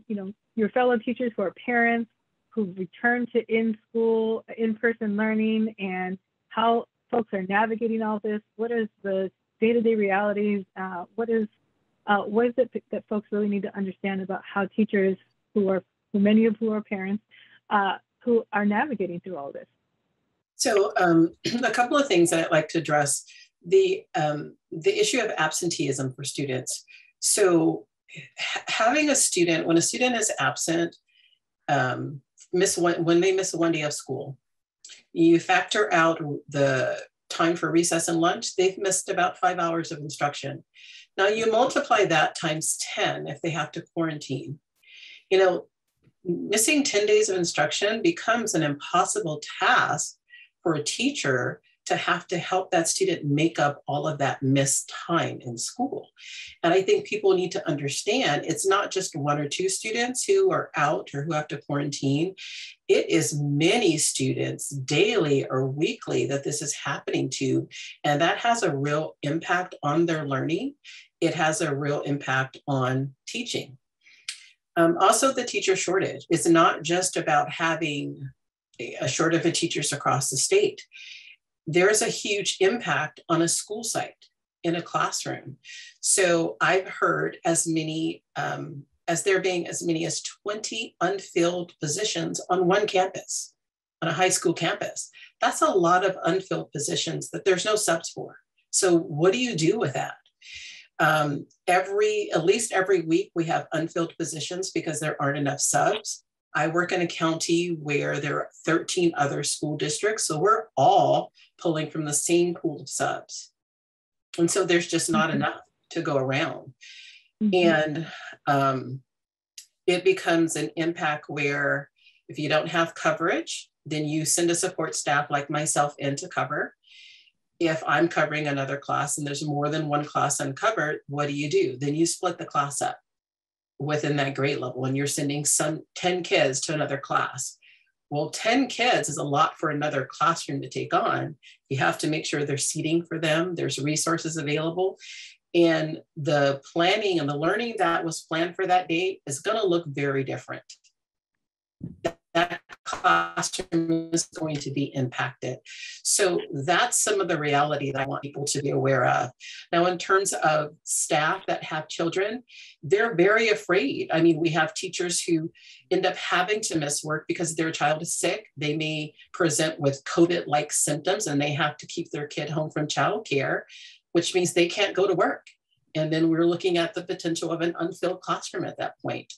Speaker 2: you know, your fellow teachers who are parents, who return to in-person learning, and how folks are navigating all this? What is the day-to-day realities? What is it that folks really need to understand about how teachers, many of who are parents, who are navigating through all this?
Speaker 5: So a couple of things that I'd like to address. The issue of absenteeism for students. So having when a student is absent, when they miss one day of school, you factor out the time for recess and lunch, they've missed about 5 hours of instruction. Now you multiply that times 10 if they have to quarantine. You know, missing 10 days of instruction becomes an impossible task for a teacher to have to help that student make up all of that missed time in school. And I think people need to understand it's not just 1 or 2 students who are out or who have to quarantine. It is many students daily or weekly that this is happening to, and that has a real impact on their learning. It has a real impact on teaching. Also, the teacher shortage. It's not just about having a shortage of teachers across the state. There's a huge impact on a school site in a classroom. So I've heard as many as there being as many as 20 unfilled positions on one campus, on a high school campus. That's a lot of unfilled positions that there's no subs for. So what do you do with that? At least every week we have unfilled positions because there aren't enough subs. I work in a county where there are 13 other school districts. So we're all pulling from the same pool of subs. And so there's just not enough to go around. And it becomes an impact where if you don't have coverage, then you send a support staff like myself in to cover. If I'm covering another class and there's more than one class uncovered, what do? Then you split the class up within that grade level and you're sending 10 kids to another class. Well, 10 kids is a lot for another classroom to take on. You have to make sure there's seating for them, there's resources available. And the planning and the learning that was planned for that day is going to look very different. That classroom is going to be impacted. So that's some of the reality that I want people to be aware of. Now, in terms of staff that have children, they're very afraid. I mean, we have teachers who end up having to miss work because their child is sick. They may present with COVID-like symptoms and they have to keep their kid home from childcare, which means they can't go to work. And then we're looking at the potential of an unfilled classroom at that point.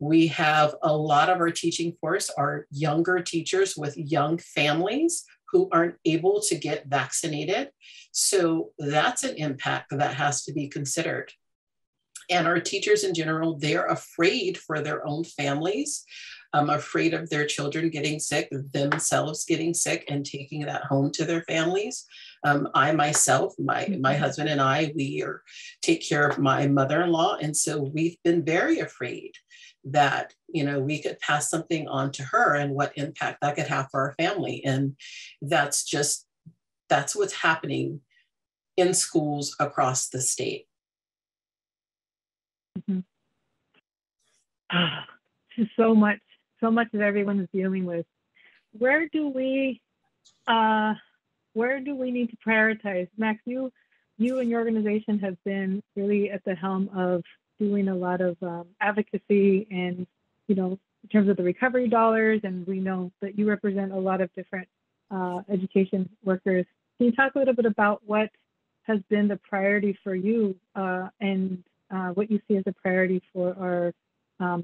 Speaker 5: We have a lot of our teaching force are younger teachers with young families who aren't able to get vaccinated. So that's an impact that has to be considered. And our teachers in general, they're afraid for their own families, afraid of their children getting sick, themselves getting sick and taking that home to their families. I myself, my husband and I, take care of my mother-in-law. And so we've been very afraid that, we could pass something on to her and what impact that could have for our family. And that's what's happening in schools across the state.
Speaker 2: So much that everyone is dealing with. Where do we need to prioritize? Max, you and your organization have been really at the helm of doing a lot of advocacy and, in terms of the recovery dollars, and we know that you represent a lot of different education workers. Can you talk a little bit about what has been the priority for you and what you see as a priority for our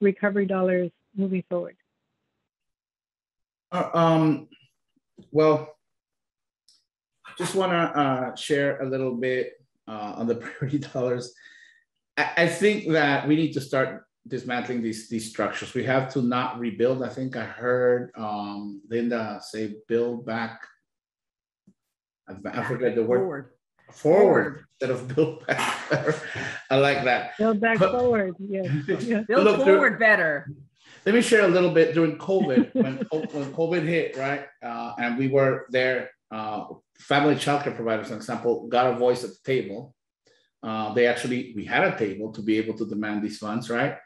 Speaker 2: recovery dollars moving forward?
Speaker 6: Well, just want to share a little bit on the priority dollars. I think that we need to start dismantling these structures. We have to not rebuild. I think I heard Linda say build back. I forget the word. Forward instead of build back better. I like that.
Speaker 2: Build back forward. Yes.
Speaker 4: Build forward better.
Speaker 6: Let me share a little bit during COVID, when COVID hit, right? And we were there, family childcare providers, for example, got a voice at the table. We had a table to be able to demand these funds, right?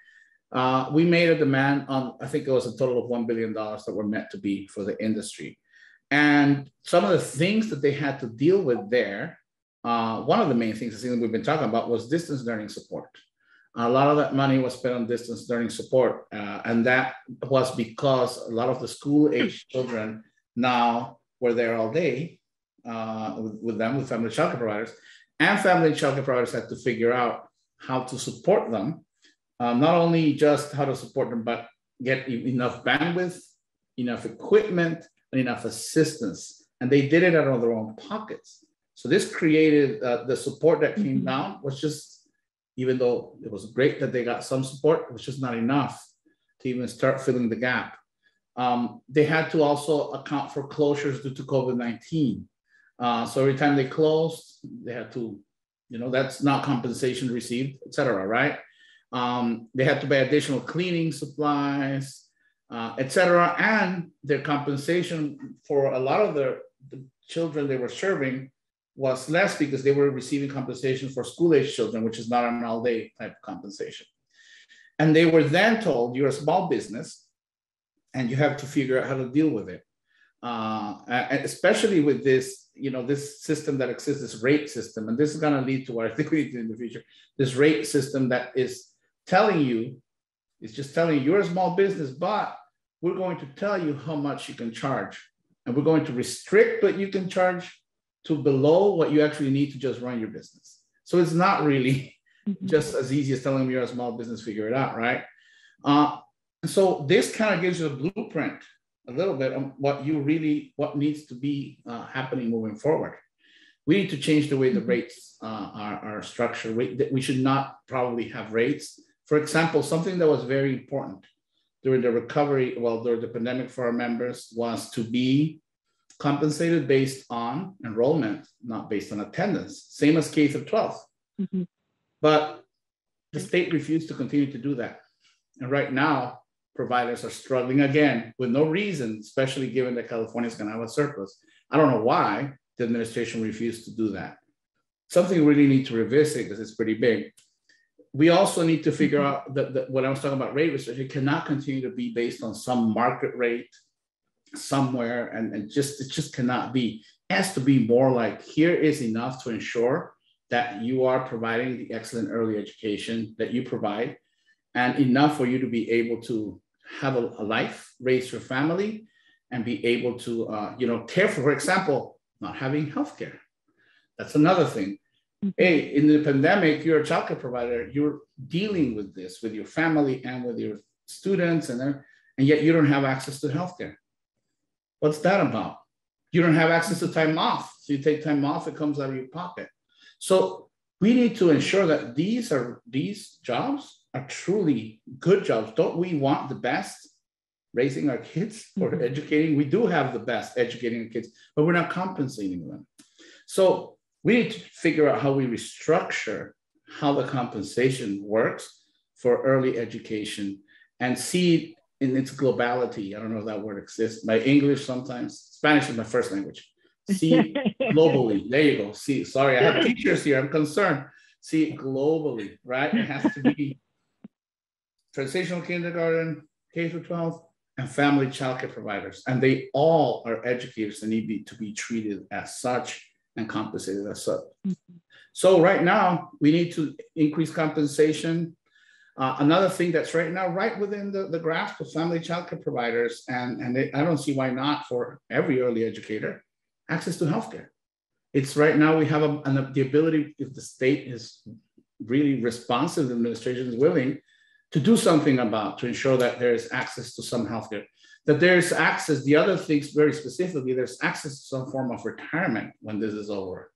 Speaker 6: We made a demand on, I think it was a total of $1 billion that were meant to be for the industry. And some of the things that they had to deal with there, one of the main things I think that we've been talking about was distance learning support. A lot of that money was spent on distance learning support. And that was because a lot of the school-age children now were there all day with family childcare providers. And family childcare providers had to figure out how to support them, not only just how to support them, but get enough bandwidth, enough equipment, and enough assistance. And they did it out of their own pockets. So this created the support that came down was just, even though it was great that they got some support, it was just not enough to even start filling the gap. They had to also account for closures due to COVID-19. So every time they closed, they had to, that's not compensation received, et cetera, right? They had to buy additional cleaning supplies, et cetera. And their compensation for a lot of the children they were serving was less because they were receiving compensation for school-age children, which is not an all-day type of compensation. And they were then told, you're a small business and you have to figure out how to deal with it. And especially with this, this system that exists, this rate system, and this is going to lead to what I think we need to do in the future, this rate system that is telling you, it's just telling you you're a small business, but we're going to tell you how much you can charge. And we're going to restrict what you can charge to below what you actually need to just run your business. So it's not really just as easy as telling them you're a small business, figure it out, right? So this kind of gives you a blueprint a little bit on what needs to be happening moving forward. We need to change the way the rates are structured. We should not probably have rates. For example, something that was very important during the recovery, during the pandemic for our members, was to be compensated based on enrollment, not based on attendance, same as K through 12. Mm-hmm. But the state refused to continue to do that. And right now, providers are struggling again with no reason, especially given that California is going to have a surplus. I don't know why the administration refused to do that. Something we really need to revisit because it's pretty big. We also need to figure out that when I was talking about rate research, it cannot continue to be based on some market rate somewhere, and it just cannot be. It has to be more like, here is enough to ensure that you are providing the excellent early education that you provide, and enough for you to be able to have a life, raise your family, and be able to care for example, not having healthcare. That's another thing. Hey, in the pandemic, you're a childcare provider, you're dealing with this with your family and with your students, and yet you don't have access to healthcare. What's that about? You don't have access to time off. So you take time off, it comes out of your pocket. So we need to ensure that these jobs are truly good jobs. Don't we want the best raising our kids or educating? We do have the best educating our kids, but we're not compensating them. So we need to figure out how we restructure how the compensation works for early education and see it in its globality. I don't know if that word exists. My English sometimes, Spanish is my first language. See it globally. There you go. See, sorry, I have teachers here. I'm concerned. See it globally, right? It has to be transitional kindergarten, K through 12, and family childcare providers. And they all are educators and need to be treated as such and compensated as such. So right now, we need to increase compensation. Another thing that's right now right within the grasp of family childcare providers, and I don't see why not for every early educator, access to healthcare. It's right now we have the ability, if the state is really responsive, the administration is willing to do something to ensure that there is access to some healthcare, that there's access, the other things very specifically, there's access to some form of retirement when this is over.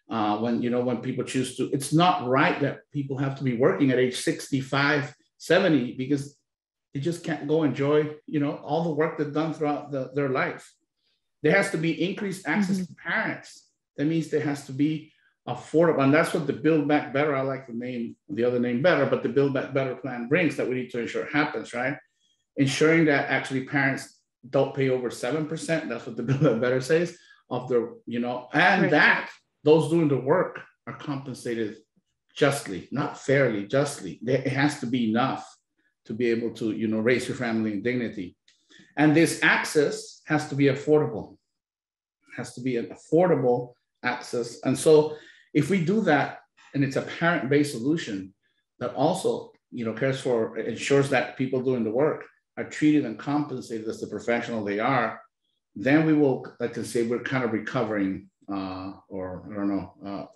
Speaker 6: When people choose to, it's not right that people have to be working at age 65, 70, because they just can't go enjoy, all the work they've done throughout their life. There has to be increased access to parents. That means there has to be affordable, and that's what the Build Back Better, I like the other name better, but the Build Back Better plan brings, that we need to ensure happens, right? Ensuring that actually parents don't pay over 7%, that's what the Build Back Better says, of their, and right. That those doing the work are compensated justly, not fairly, justly. It has to be enough to be able to, raise your family in dignity. And this access has to be affordable. It has to be an affordable access. And so if we do that, and it's a parent-based solution that also, ensures that people doing the work are treated and compensated as the professional they are, then we will, I can say, we're kind of recovering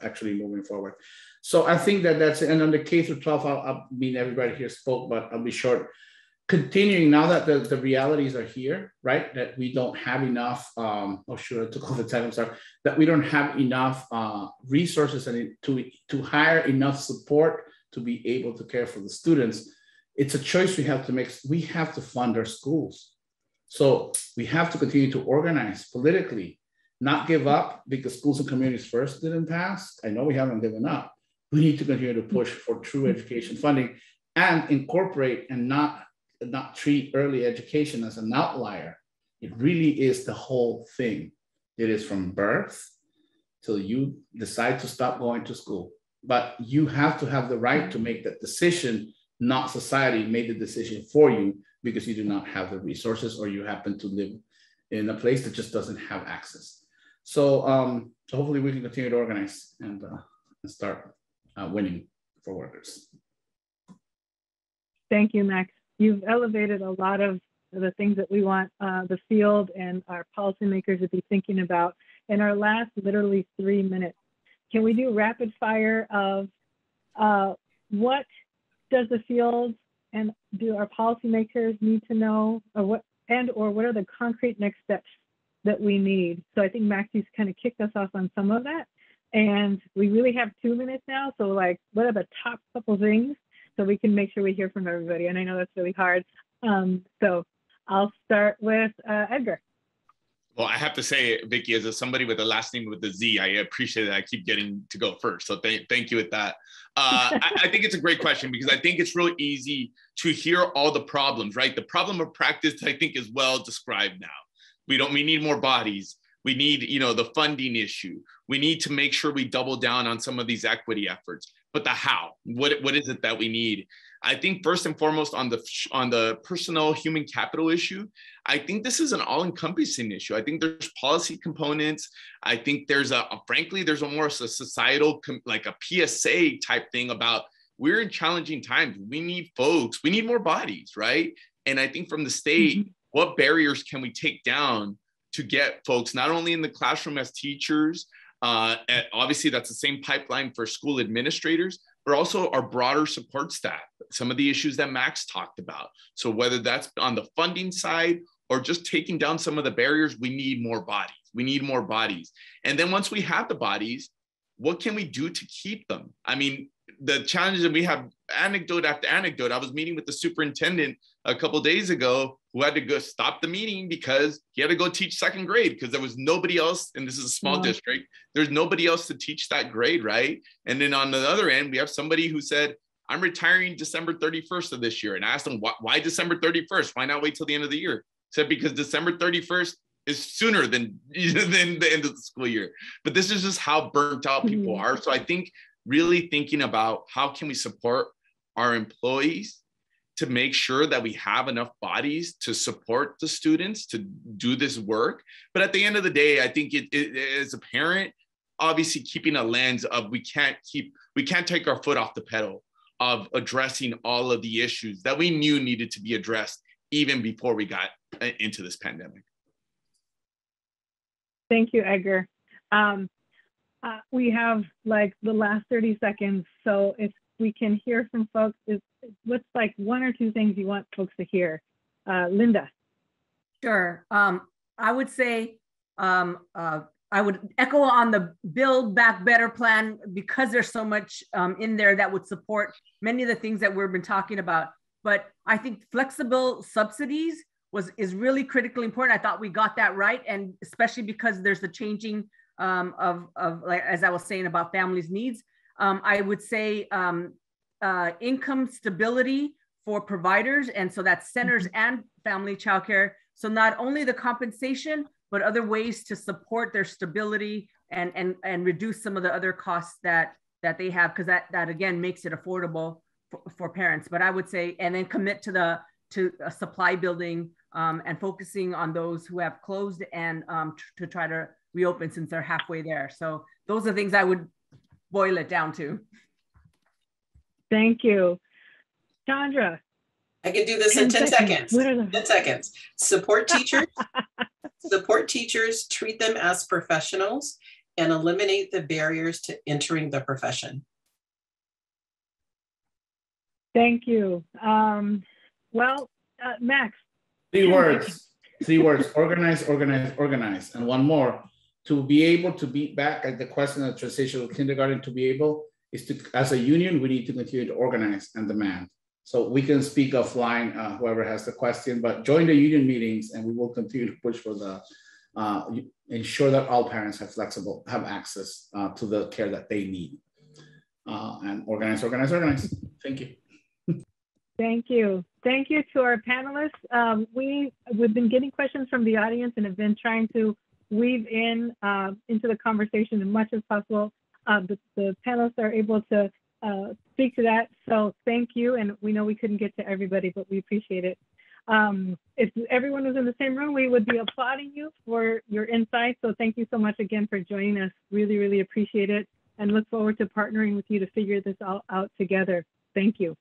Speaker 6: actually moving forward. So I think that's it. And on the K through 12, everybody here spoke, but I'll be short. Continuing now that the realities are here, right? That we don't have enough, I took all the time, I'm sorry, that we don't have enough resources and to hire enough support to be able to care for the students. It's a choice we have to make. We have to fund our schools. So we have to continue to organize politically, not give up because schools and communities first didn't pass. I know we haven't given up. We need to continue to push for true education funding and incorporate and not treat early education as an outlier. It really is the whole thing. It is from birth till you decide to stop going to school. But you have to have the right to make that decision not society, made the decision for you because you do not have the resources or you happen to live in a place that just doesn't have access. So, so hopefully we can continue to organize and start winning for workers.
Speaker 2: Thank you, Max. You've elevated a lot of the things that we want the field and our policymakers to be thinking about. In our last literally 3 minutes, can we do rapid fire of what does the field and do our policymakers need to know, or what are the concrete next steps that we need? So I think Maxie's kind of kicked us off on some of that, and we really have 2 minutes now. So like, what are the top couple things so we can make sure we hear from everybody? And I know that's really hard. So I'll start with Edgar.
Speaker 3: Well, I have to say, Vickie, as somebody with a last name with a Z, I appreciate that I keep getting to go first. So thank you with that. I think it's a great question because I think it's real easy to hear all the problems, right? The problem of practice, I think, is well described now. We need more bodies. We need, the funding issue. We need to make sure we double down on some of these equity efforts. But the how, what is it that we need? I think first and foremost on the personnel human capital issue, I think this is an all-encompassing issue. I think there's policy components. I think there's frankly, there's a more societal, like a PSA type thing about we're in challenging times. We need folks, we need more bodies, right? And I think from the state, what barriers can we take down to get folks not only in the classroom as teachers, obviously that's the same pipeline for school administrators, but also our broader support staff, some of the issues that Max talked about. So whether that's on the funding side or just taking down some of the barriers, we need more bodies. We need more bodies. And then once we have the bodies, what can we do to keep them? I mean, the challenges that we have, anecdote after anecdote. I was meeting with the superintendent a couple of days ago who had to go stop the meeting because he had to go teach second grade because there was nobody else, and this is a small district, there's nobody else to teach that grade, right? And then on the other end, we have somebody who said, I'm retiring December 31st of this year. And I asked him, why December 31st? Why not wait till the end of the year? He said, because December 31st is sooner than the end of the school year. But this is just how burnt out people are. So I think really thinking about how can we support our employees to make sure that we have enough bodies to support the students to do this work. But at the end of the day, I think it as a parent, obviously keeping a lens of we can't take our foot off the pedal of addressing all of the issues that we knew needed to be addressed even before we got into this pandemic.
Speaker 2: Thank you, Edgar. We have like the last 30 seconds. So if we can hear from folks, what's like one or two things you want folks to hear? Linda.
Speaker 4: Sure. I would say, I would echo on the Build Back Better plan because there's so much in there that would support many of the things that we've been talking about. But I think flexible subsidies is really critically important. I thought we got that right. And especially because there's the changing of like, as I was saying about families' needs, I would say income stability for providers. And so that's centers and family childcare. So not only the compensation, but other ways to support their stability and reduce some of the other costs that they have, because that again makes it affordable for parents. But I would say, and then commit to a supply building and focusing on those who have closed and to try to reopen since they're halfway there. So those are things I would boil it down to.
Speaker 2: Thank you. Chandra.
Speaker 5: I can do this in 10 seconds. 10 seconds. Support teachers. Support teachers, treat them as professionals, and eliminate the barriers to entering the profession.
Speaker 2: Thank you. Max.
Speaker 6: Three words, organize, organize, organize. And one more, to be able to beat back at the question of transitional kindergarten, to be able is to, as a union, we need to continue to organize and demand. So we can speak offline, whoever has the question, but join the union meetings and we will continue to push for the, ensure that all parents have access to the care that they need. And organize, organize, organize. Thank you.
Speaker 2: Thank you. Thank you to our panelists. We've been getting questions from the audience and have been trying to weave in into the conversation as much as possible. The panelists are able to speak to that. So thank you. And we know we couldn't get to everybody, but we appreciate it. If everyone was in the same room, we would be applauding you for your insights. So thank you so much again for joining us. Really, really appreciate it, and look forward to partnering with you to figure this all out together. Thank you.